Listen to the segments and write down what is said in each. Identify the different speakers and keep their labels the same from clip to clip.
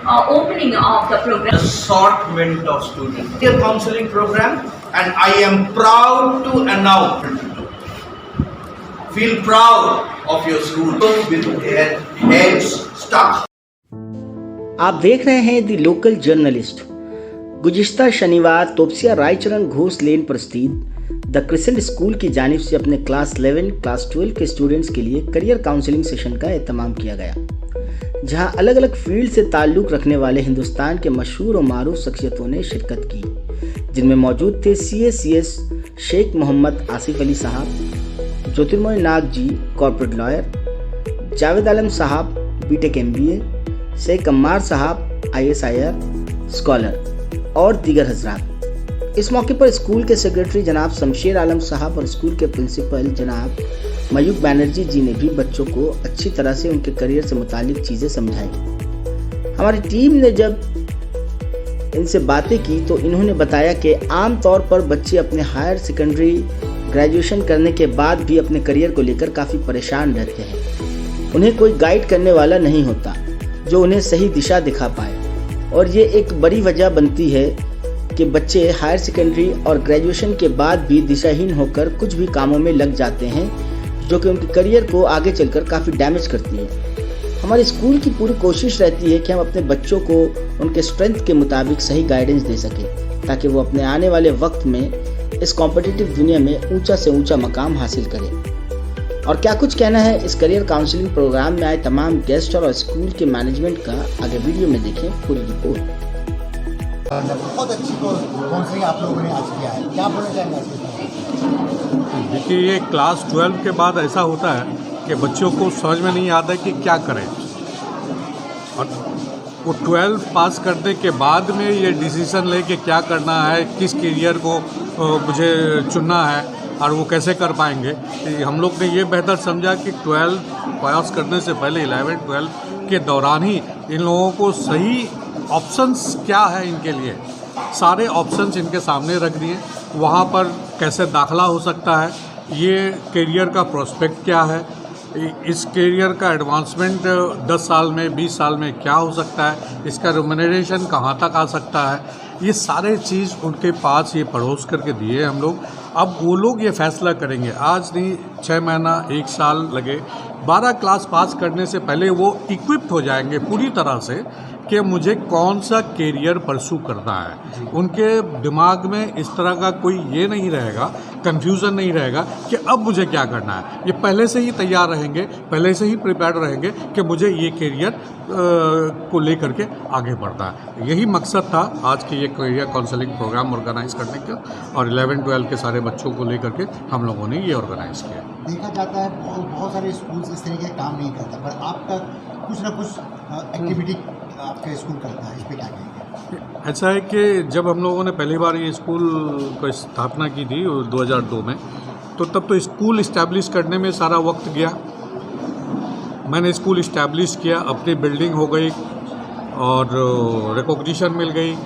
Speaker 1: opening of the program.
Speaker 2: The assortment of students. Career counseling program, and I am proud to announce. Feel proud of your school with their heads stuck.
Speaker 3: आप देख रहे हैं the local journalist. गुज़िश्ता शनिवार तोपसिया रायचरण घोष लेन पर स्थित the crescent school की जानिब से अपने क्लास 11, क्लास 12 के स्टूडेंट्स के लिए करियर काउंसलिंग सेशन का एहतमाम किया गया, जहां अलग अलग फील्ड से ताल्लुक़ रखने वाले हिंदुस्तान के मशहूर और मारूफ शख्सियतों ने शिरकत की, जिनमें मौजूद थे CACS शेख मोहम्मद आसिफ अली साहब, ज्योतिर्मय नाग जी कॉर्पोरेट लॉयर, जावेद आलम साहब BTech MBA, शेख अम्मार साहब ISIR स्कॉलर और दीगर हजरात। इस मौके पर स्कूल के सेक्रेटरी जनाब शमशेर आलम साहब और स्कूल के प्रिंसिपल जनाब मयूक बैनर्जी जी ने भी बच्चों को अच्छी तरह से उनके करियर से मुतालिक चीज़ें समझाई। हमारी टीम ने जब इनसे बातें की तो इन्होंने बताया कि आम तौर पर बच्चे अपने हायर सेकेंडरी ग्रेजुएशन करने के बाद भी अपने करियर को लेकर काफ़ी परेशान रहते हैं। उन्हें कोई गाइड करने वाला नहीं होता जो उन्हें सही दिशा दिखा पाए, और ये एक बड़ी वजह बनती है कि बच्चे हायर सेकेंडरी और ग्रेजुएशन के बाद भी दिशाहीन होकर कुछ भी कामों में लग जाते हैं, जो कि उनके करियर को आगे चलकर काफ़ी डैमेज करती है। हमारे स्कूल की पूरी कोशिश रहती है कि हम अपने बच्चों को उनके स्ट्रेंथ के मुताबिक सही गाइडेंस दे सकें, ताकि वो अपने आने वाले वक्त में इस कॉम्पिटिटिव दुनिया में ऊंचा से ऊंचा मकाम हासिल करें। और क्या कुछ कहना है इस करियर काउंसलिंग प्रोग्राम में आए तमाम गेस्ट और स्कूल के मैनेजमेंट का, आगे वीडियो में देखें पूरी रिपोर्ट।
Speaker 4: बहुत अच्छी काउंसलिंग आप लोगों ने आज किया है, क्या बोलना चाहेंगे?
Speaker 5: देखिए, ये क्लास 12 के बाद ऐसा होता है कि बच्चों को समझ में नहीं आता कि क्या करें, और वो 12 पास करने के बाद में ये डिसीज़न ले कि क्या करना है, किस करियर को मुझे चुनना है और वो कैसे कर पाएंगे। हम लोग ने ये बेहतर समझा कि 12 पास करने से पहले 11-12 के दौरान ही इन लोगों को सही ऑप्शंस क्या है इनके लिए, सारे ऑप्शंस इनके सामने रख दिए। वहाँ पर कैसे दाखला हो सकता है, ये करियर का प्रोस्पेक्ट क्या है, इस करियर का एडवांसमेंट 10 साल में 20 साल में क्या हो सकता है, इसका रेम्यूनरेशन कहाँ तक आ सकता है, ये सारे चीज़ उनके पास ये परोस करके दिए हम लोग। अब वो लोग ये फैसला करेंगे, आज नहीं 6 महीना 1 साल लगे, 12 क्लास पास करने से पहले वो इक्विप्ड हो जाएंगे पूरी तरह से कि मुझे कौन सा करियर परसू करना है। उनके दिमाग में इस तरह का कोई ये नहीं रहेगा, कंफ्यूजन नहीं रहेगा कि अब मुझे क्या करना है। ये पहले से ही तैयार रहेंगे, पहले से ही प्रिपेयर्ड रहेंगे कि मुझे ये करियर को लेकर के आगे बढ़ना है। यही मकसद था आज के ये करियर काउंसलिंग प्रोग्राम ऑर्गेनाइज करने का, और 11-12 के सारे बच्चों को लेकर के हम लोगों ने ये ऑर्गेनाइज किया।
Speaker 4: देखा जाता है बहुत सारे स्कूल्स इस तरह के काम नहीं करता, पर आपका कुछ ना कुछ एक्टिविटी आपका स्कूल करता है, इस पर क्या कहेंगे?
Speaker 5: ऐसा है कि जब हम लोगों ने पहली बार ये स्कूल की स्थापना की थी 2002 में, तो तब तो स्कूल इस्टेब्लिश करने में सारा वक्त गया। मैंने स्कूल इस्टेब्लिश किया, अपनी बिल्डिंग हो गई और रिकॉग्निशन मिल गई,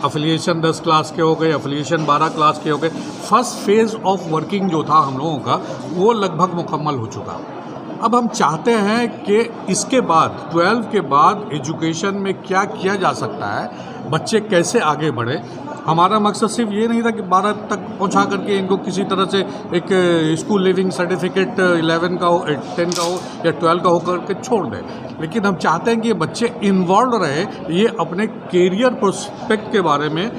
Speaker 5: अफिलिएशन 10 क्लास के हो गए, अफिलिएशन 12 क्लास के हो गए। फर्स्ट फेज़ ऑफ वर्किंग जो था हम लोगों का वो लगभग मुकम्मल हो चुका। अब हम चाहते हैं कि इसके बाद 12 के बाद एजुकेशन में क्या किया जा सकता है, बच्चे कैसे आगे बढ़े। हमारा मकसद सिर्फ ये नहीं था कि 12 तक पहुंचा करके इनको किसी तरह से एक स्कूल लिविंग सर्टिफिकेट 11 का हो, 10 का हो या 12 का हो करके छोड़ दें, लेकिन हम चाहते हैं कि ये बच्चे इन्वॉल्व रहे, ये अपने कैरियर प्रोस्पेक्ट के बारे में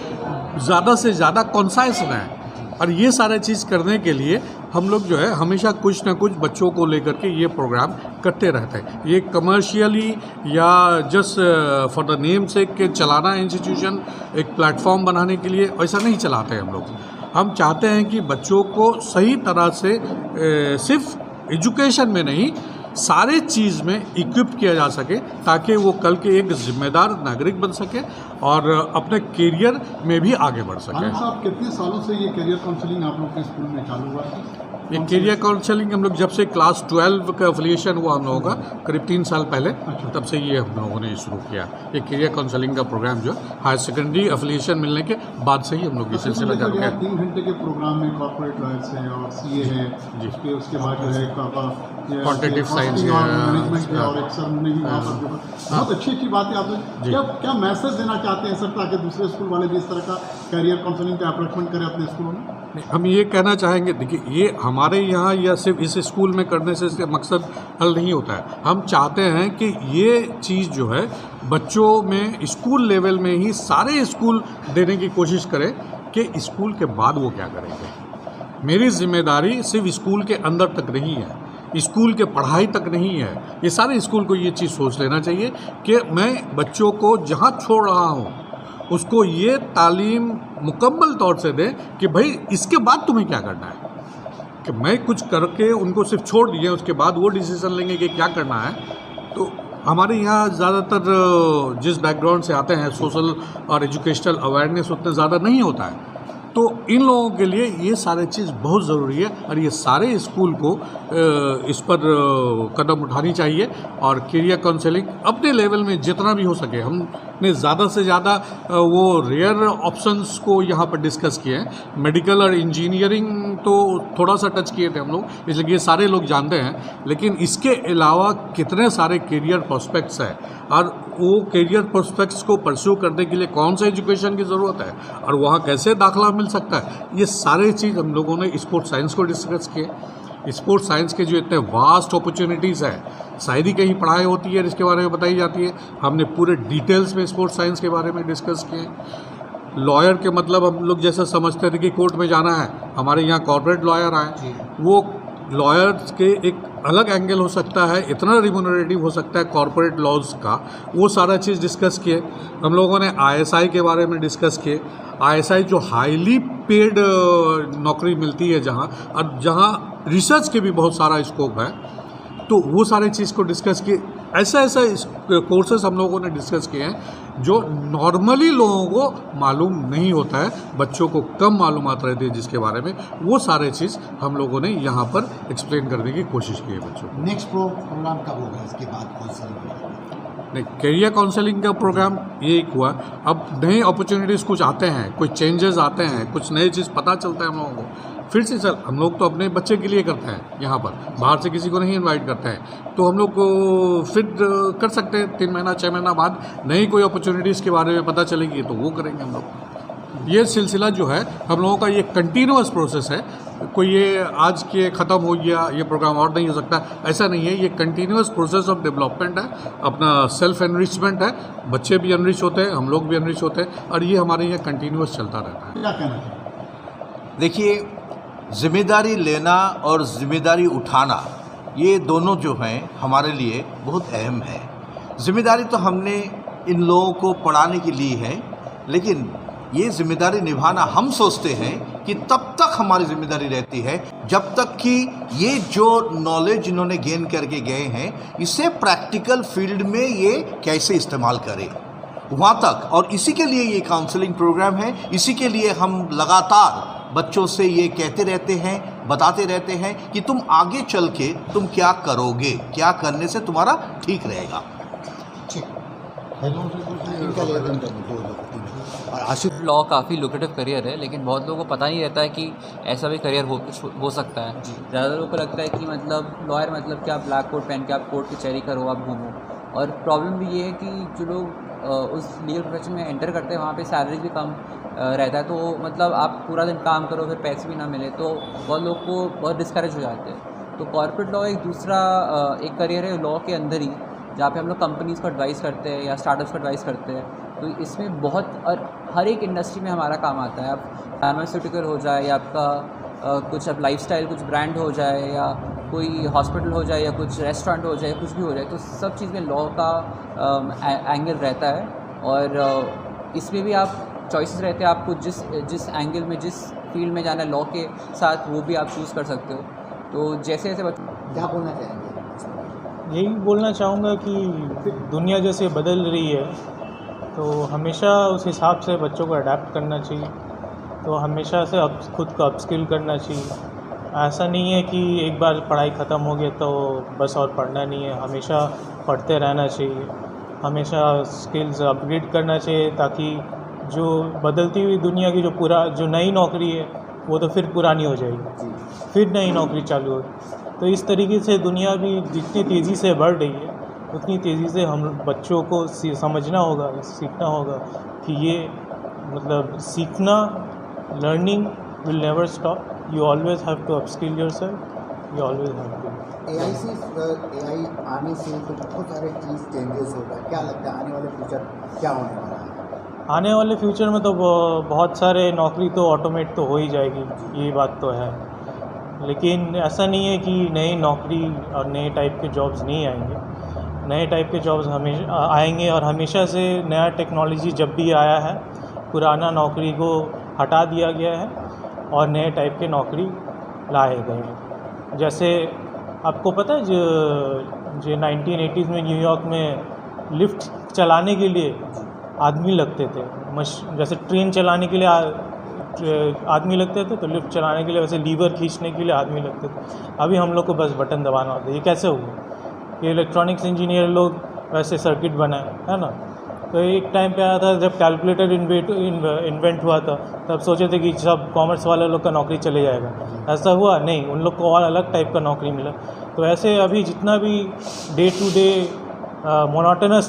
Speaker 5: ज़्यादा से ज़्यादा कॉन्साइस रहें। और ये सारे चीज़ करने के लिए हम लोग जो है हमेशा कुछ ना कुछ बच्चों को लेकर के ये प्रोग्राम करते रहते हैं। ये कमर्शियली या जस्ट फॉर द नेम से कि चलाना इंस्टीट्यूशन एक प्लेटफॉर्म बनाने के लिए ऐसा नहीं चलाते हम लोग। हम चाहते हैं कि बच्चों को सही तरह से सिर्फ एजुकेशन में नहीं, सारे चीज़ में इक्विप किया जा सके, ताकि वो कल के एक जिम्मेदार नागरिक बन सके और अपने करियर में भी आगे बढ़ सके।
Speaker 6: साहब, कितने सालों से ये करियर काउंसलिंग आप लोग के स्कूल में चालू हुआ है?
Speaker 5: ये करियर काउंसलिंग हम लोग जब से क्लास 12 का एफिलिएशन हुआ हम लोगों का करीब 3 साल पहले, तब से ये हम लोगों ने शुरू किया। ये करियर काउंसलिंग का प्रोग्राम जो हायर सेकेंडरी एफिलिएशन मिलने के बाद से ही हम लोग ये सिलसिला चालू किया।
Speaker 6: 3 घंटे के प्रोग्राम में कॉर्पोरेट लॉयर्स हैं और CA है जी, उसके बाद जो है
Speaker 5: Quantitative science
Speaker 6: costing
Speaker 5: है,
Speaker 6: और मैनेजमेंट है,
Speaker 5: हाँ।
Speaker 6: और एक सर ने भी वहाँ पर जो बहुत अच्छी बात है। आपने
Speaker 5: जी।
Speaker 6: क्या मैसेज देना चाहते हैं सर, ताकि दूसरे स्कूल वाले भी इस तरह का कैरियर काउंसलिंग का अप्रोचमेंट करें अपने स्कूलों में?
Speaker 5: नहीं, हम ये कहना चाहेंगे, देखिए ये हमारे यहाँ या सिर्फ इस स्कूल में करने से इसका मकसद हल नहीं होता है। हम चाहते हैं कि ये चीज़ जो है बच्चों में स्कूल लेवल में ही सारे स्कूल देने की कोशिश करें कि स्कूल के बाद वो क्या करेंगे। मेरी जिम्मेदारी सिर्फ स्कूल के अंदर तक नहीं है, स्कूल के पढ़ाई तक नहीं है। ये सारे स्कूल को ये चीज़ सोच लेना चाहिए कि मैं बच्चों को जहाँ छोड़ रहा हूँ उसको ये तालीम मुकम्मल तौर से दें कि भाई इसके बाद तुम्हें क्या करना है। कि मैं कुछ करके उनको सिर्फ छोड़ दिए, उसके बाद वो डिसीज़न लेंगे कि क्या करना है। तो हमारे यहाँ ज़्यादातर जिस बैकग्राउंड से आते हैं, सोशल और एजुकेशनल अवेयरनेस उतना ज़्यादा नहीं होता है। तो इन लोगों के लिए ये सारे चीज़ बहुत ज़रूरी है और ये सारे स्कूल को इस पर कदम उठानी चाहिए। और कैरियर काउंसलिंग अपने लेवल में जितना भी हो सके, हमने ज़्यादा से ज़्यादा वो रेयर ऑप्शंस को यहाँ पर डिस्कस किए हैं। मेडिकल और इंजीनियरिंग तो थोड़ा सा टच किए थे हम लोग, इसलिए ये सारे लोग जानते हैं। लेकिन इसके अलावा कितने सारे कैरियर प्रोस्पेक्ट्स हैं और वो कैरियर प्रोस्पेक्ट्स को परस्यू करने के लिए कौन सा एजुकेशन की ज़रूरत है और वहाँ कैसे दाखला मिल सकता है, ये सारे चीज़ हम लोगों ने स्पोर्ट्स साइंस को डिस्कस किए। स्पोर्ट्स साइंस के जो इतने वास्ट अपॉर्चुनिटीज़ हैं, शायद ही कहीं पढ़ाई होती है इसके बारे में बताई जाती है। हमने पूरे डिटेल्स में स्पोर्ट्स साइंस के बारे में डिस्कस किए। लॉयर के मतलब हम लोग जैसे समझते थे कि कोर्ट में जाना है, हमारे यहाँ कॉर्पोरेट लॉयर आए, वो लॉयर्स के एक अलग एंगल हो सकता है, इतना रिम्यूनरेटिव हो सकता है कॉर्पोरेट लॉज का, वो सारा चीज़ डिस्कस किए। हम लोगों ने आईएसआई के बारे में डिस्कस किए। आईएसआई जो हाईली पेड नौकरी मिलती है जहाँ, और जहाँ रिसर्च के भी बहुत सारा स्कोप है, तो वो सारे चीज़ को डिस्कस किए। ऐसा कोर्सेस हम लोगों ने डिस्कस किए हैं जो नॉर्मली लोगों को मालूम नहीं होता है, बच्चों को कम मालूमात रहती है जिसके बारे में, वो सारे चीज़ हम लोगों ने यहाँ पर एक्सप्लेन करने की कोशिश की है बच्चों को।
Speaker 4: नेक्स्ट प्रोग्राम कब होगा इसके बाद काउंसलिंग?
Speaker 5: नहीं, कैरियर काउंसलिंग का प्रोग्राम ये एक हुआ। अब नए अपॉर्चुनिटीज़ कुछ आते हैं, कुछ चेंजेस आते हैं, कुछ नई चीज़ पता चलता है हम लोगों को, फिर से सर हम लोग तो अपने बच्चे के लिए करते हैं, यहाँ पर बाहर से किसी को नहीं इनवाइट करते हैं। तो हम लोग को फिर कर सकते हैं 3 महीना 6 महीना बाद नई कोई अपॉर्चुनिटीज़ के बारे में पता चलेगी तो वो करेंगे हम लोग। ये सिलसिला जो है हम लोगों का, ये कंटिन्यूअस प्रोसेस है। कोई ये आज के ख़त्म हो गया ये प्रोग्राम और नहीं हो सकता, ऐसा नहीं है। ये कंटिन्यूअस प्रोसेस ऑफ डेवलपमेंट है, अपना सेल्फ एनरिचमेंट है। बच्चे भी एनरिच होते हैं, हम लोग भी एनरिच होते हैं, और ये हमारे यहाँ कंटिन्यूअस चलता रहता है।
Speaker 6: क्या कहना चाहिए?
Speaker 2: देखिए, जिम्मेदारी लेना और जिम्मेदारी उठाना, ये दोनों जो हैं हमारे लिए बहुत अहम है। जिम्मेदारी तो हमने इन लोगों को पढ़ाने के लिए है, लेकिन ये जिम्मेदारी निभाना हम सोचते हैं कि तब तक हमारी जिम्मेदारी रहती है जब तक कि ये जो नॉलेज इन्होंने गेन करके गए हैं इसे प्रैक्टिकल फील्ड में ये कैसे इस्तेमाल करें, वहाँ तक। और इसी के लिए ये काउंसलिंग प्रोग्राम है, इसी के लिए हम लगातार बच्चों से ये कहते रहते हैं, बताते रहते हैं कि तुम आगे चल के तुम क्या करोगे, क्या करने से तुम्हारा ठीक रहेगा।
Speaker 4: ठीक, इनका लेकर दो लोग। और आशिफ,
Speaker 7: लॉ काफ़ी लुक्रेटिव करियर है, लेकिन बहुत लोगों को पता नहीं रहता है कि ऐसा भी करियर हो सकता है। ज़्यादा लोगों को लगता है कि मतलब लॉयर मतलब क्या, ब्लैक कोट पहन के आप कोर्ट की चेरी करो, आप घूमो। और प्रॉब्लम भी ये है कि जो लोग उस लीगल प्रोफेशन में एंटर करते हैं वहाँ पे सैलरी भी कम रहता है, तो मतलब आप पूरा दिन काम करो फिर पैसे भी ना मिले, तो बहुत लोग को बहुत डिस्करेज हो जाते हैं। तो कॉर्पोरेट लॉ एक दूसरा एक करियर है लॉ के अंदर ही, जहाँ पे हम लोग कंपनीज़ को एडवाइस करते हैं या स्टार्टअप्स को एडवाइस करते हैं। तो इसमें बहुत, और हर एक इंडस्ट्री में हमारा काम आता है। आप फार्मास्यूटिकल हो जाए या आपका कुछ अब लाइफस्टाइल कुछ ब्रांड हो जाए या कोई हॉस्पिटल हो जाए या कुछ रेस्टोरेंट हो जाए, कुछ भी हो जाए, तो सब चीज़ में लॉ का एंगल रहता है। और इसमें भी आप चॉइसेस रहते हैं, आपको जिस एंगल में, जिस फील्ड में जाना है लॉ के साथ, वो भी आप चूज़ कर सकते हो। तो जैसे जैसे
Speaker 4: क्या बोलना चाहेंगे?
Speaker 8: यही बोलना चाहूँगा कि दुनिया जैसे बदल रही है तो हमेशा उस हिसाब से बच्चों को अडेप्ट करना चाहिए। तो हमेशा से खुद को अपस्किल करना चाहिए। ऐसा नहीं है कि एक बार पढ़ाई ख़त्म हो गई तो बस और पढ़ना नहीं है, हमेशा पढ़ते रहना चाहिए, हमेशा स्किल्स अपग्रेड करना चाहिए, ताकि जो बदलती हुई दुनिया की जो नई नौकरी है वो तो फिर पुरानी हो जाएगी, फिर नई नौकरी चालू होगी। तो इस तरीके से दुनिया भी जितनी तेज़ी से बढ़ रही है उतनी तेज़ी से हम बच्चों को समझना होगा, सीखना होगा कि ये मतलब सीखना, learning will never stop, you always have to upskill yourself, you always have to.
Speaker 4: AI आने से तो बहुत सारे चीज़ चेंजेस होगा, क्या लगता है आने वाले फ्यूचर क्या होने वाला है?
Speaker 8: आने वाले फ्यूचर में तो बहुत सारे नौकरी तो ऑटोमेट तो हो ही जाएगी, ये बात तो है, लेकिन ऐसा नहीं है कि नई नौकरी और नए टाइप के जॉब्स नहीं आएंगे। नए टाइप के जॉब्स हमेशा आएंगे और हमेशा से नया टेक्नोलॉजी जब भी आया है पुराना नौकरी को हटा दिया गया है और नए टाइप के नौकरी लाए गए हैं। जैसे आपको पता है जो 1980s में न्यूयॉर्क में लिफ्ट चलाने के लिए आदमी लगते थे, जैसे ट्रेन चलाने के लिए आदमी लगते थे तो लिफ्ट चलाने के लिए वैसे लीवर खींचने के लिए आदमी लगते थे। अभी हम लोग को बस बटन दबाना होता है। ये कैसे हुआ? ये इलेक्ट्रॉनिक्स इंजीनियर लोग वैसे सर्किट बनाए, है ना। तो एक टाइम पे आया था जब कैलकुलेटर इन्वेंट हुआ था, तब सोचे थे कि सब कॉमर्स वाले लोग का नौकरी चले जाएगा। ऐसा हुआ नहीं, उन लोग को और अलग टाइप का नौकरी मिला। तो ऐसे अभी जितना भी day to day monotonous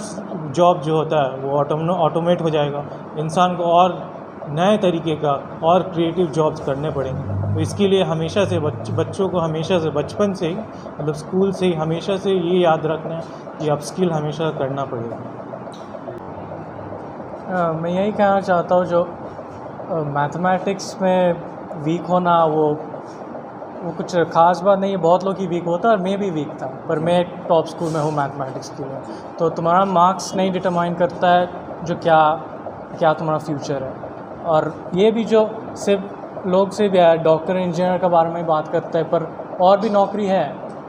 Speaker 8: job जो होता है वो ऑटोमेट हो जाएगा। इंसान को और नए तरीके का और क्रिएटिव जॉब्स करने पड़ेंगे। तो इसके लिए हमेशा से बच्चों को हमेशा से बचपन से ही मतलब स्कूल से ही हमेशा से ये याद रखना है कि अपस्किल हमेशा करना पड़ेगा। मैं यही कहना चाहता हूँ जो मैथमेटिक्स में वीक होना वो कुछ ख़ास बात नहीं है, बहुत लोग ही वीक होता है और मैं भी वीक था, पर मैं टॉप स्कूल में हूँ मैथमेटिक्स के लिए। तो तुम्हारा मार्क्स नहीं डिटरमाइन करता है जो क्या तुम्हारा फ्यूचर है। और ये भी जो सिर्फ लोग सिर्फ डॉक्टर इंजीनियर के बारे में बात करते हैं, पर और भी नौकरी है,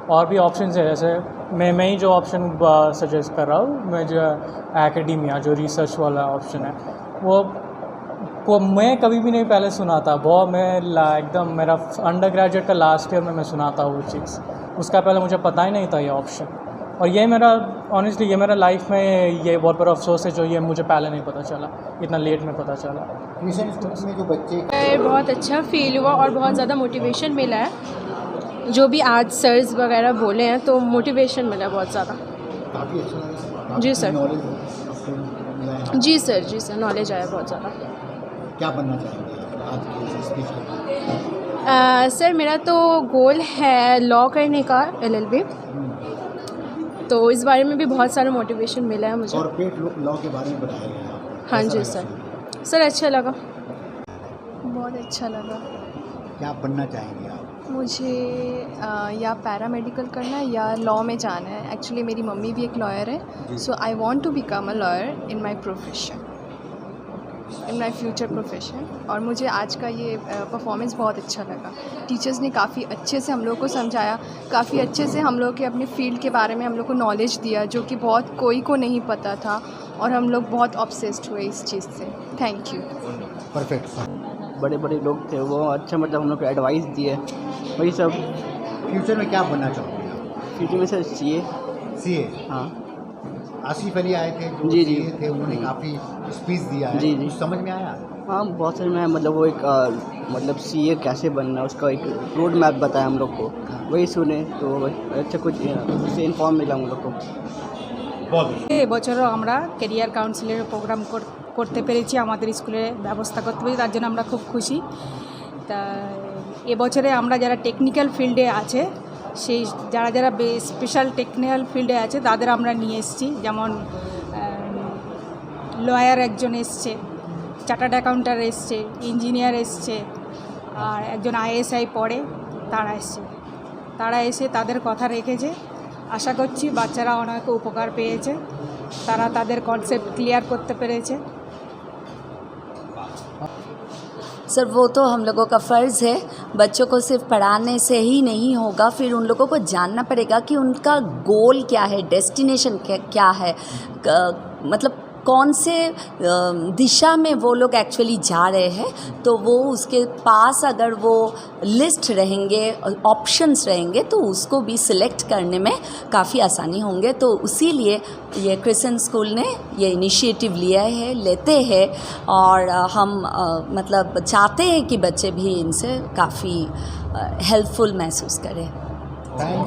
Speaker 8: और भी ऑप्शंस है। जैसे मैं ही जो ऑप्शन सजेस्ट कर रहा हूँ, मैं जो एकेडेमिया जो रिसर्च वाला ऑप्शन है वो मैं कभी भी नहीं पहले सुना था। बहुत मैं एकदम मेरा अंडर ग्रेजुएट का लास्ट ईयर में मैं सुना था वो चीज़, उसका पहले मुझे पता ही नहीं था ये ऑप्शन। और ये मेरा ऑनेस्टली ये मेरा लाइफ में ये बहुत बड़ा अफसोस है जो ये मुझे पहले नहीं पता चला, इतना लेट में पता चला।
Speaker 4: ट्यूशन स्कूल में जो बच्चे
Speaker 9: बहुत अच्छा फील हुआ और बहुत ज़्यादा मोटिवेशन मिला है। जो भी आज सर्स वगैरह बोले हैं तो मोटिवेशन मिला बहुत ज़्यादा।
Speaker 4: काफ़ी अच्छा लगा।
Speaker 9: जी सर।
Speaker 4: नॉलेज
Speaker 9: जी सर नॉलेज आया बहुत ज़्यादा।
Speaker 4: क्या बनना चाहेंगे आज के स्पीच में?
Speaker 9: सर मेरा तो गोल है लॉ करने का, LLB, तो इस बारे में भी बहुत सारा मोटिवेशन मिला है मुझे।
Speaker 4: कॉर्पोरेट लॉ के बारे में बताया गया।
Speaker 9: हाँ जी सर अच्छा लगा, बहुत अच्छा लगा।
Speaker 4: क्या बनना चाहेंगे आप?
Speaker 9: मुझे या पैरामेडिकल करना है या लॉ में जाना है। एक्चुअली मेरी मम्मी भी एक लॉयर है, so I want to become a lawyer in my profession, in my future profession. और मुझे आज का ये परफॉर्मेंस बहुत अच्छा लगा। टीचर्स ने काफ़ी अच्छे से हम लोग को समझाया, काफ़ी अच्छे से हम लोग के अपने फील्ड के बारे में हम लोग को नॉलेज दिया, जो कि बहुत कोई को नहीं पता था, और हम लोग बहुत ऑब्सेस्ड हुए इस चीज़ से। Thank you.
Speaker 4: परफेक्ट।
Speaker 10: बड़े बड़े लोग थे वो अच्छा मतलब हम लोग को एडवाइस दिए, वही सब।
Speaker 4: फ्यूचर में क्या बनना चाहोगे आप?
Speaker 10: फ्यूचर में सर
Speaker 4: CA।
Speaker 10: हाँ
Speaker 4: आसिफ अली आए थे जो
Speaker 10: जी
Speaker 4: CA थे, उन्होंने काफ़ी स्पीच दिया है।
Speaker 10: जी
Speaker 4: कुछ समझ में आया?
Speaker 10: हाँ बहुत सारे में मतलब वो एक मतलब CA कैसे बनना उसका एक रोड मैप बताया हम लोग को, वही सुने तो अच्छा कुछ उससे इन्फॉर्म मिला हम लोग को।
Speaker 11: এবছরও আমরা ক্যারিয়ার কাউন্সিলের প্রোগ্রাম করতে পেরেছি, আমাদের স্কুলে ব্যবস্থা করতে পেরেছি, তার জন্য আমরা খুব খুশি। তা এবছরে আমরা যারা টেকনিক্যাল ফিল্ডে আছে সেই যারা স্পেশাল টেকনিক্যাল ফিল্ডে আছে তাদের আমরা নিয়ে এসেছি। যেমন লয়ার একজন এসছে, চার্টার্ড অ্যাকাউন্ট্যান্ট এসছে, ইঞ্জিনিয়ার এসছে, আর একজন ISI পড়ে তারা এসে তাদের কথা রেখেছে। আশা করছি বাচ্চারা অনেক উপকার পেয়েছে, তারা তাদের কনসেপ্ট ক্লিয়ার করতে পেরেছে।
Speaker 12: सर वो तो हम लोगों का फ़र्ज़ है, बच्चों को सिर्फ पढ़ाने से ही नहीं होगा, फिर उन लोगों को जानना पड़ेगा कि उनका गोल क्या है, डेस्टिनेशन क्या है, मतलब कौन से दिशा में वो लोग एक्चुअली जा रहे हैं। तो वो उसके पास अगर वो लिस्ट रहेंगे, ऑप्शंस रहेंगे, तो उसको भी सिलेक्ट करने में काफ़ी आसानी होंगे। तो उसी लिए ये क्रिसेंट स्कूल ने ये इनिशिएटिव लिया है, लेते हैं, और हम मतलब चाहते हैं कि बच्चे भी इनसे काफ़ी हेल्पफुल महसूस करें।
Speaker 4: थैंक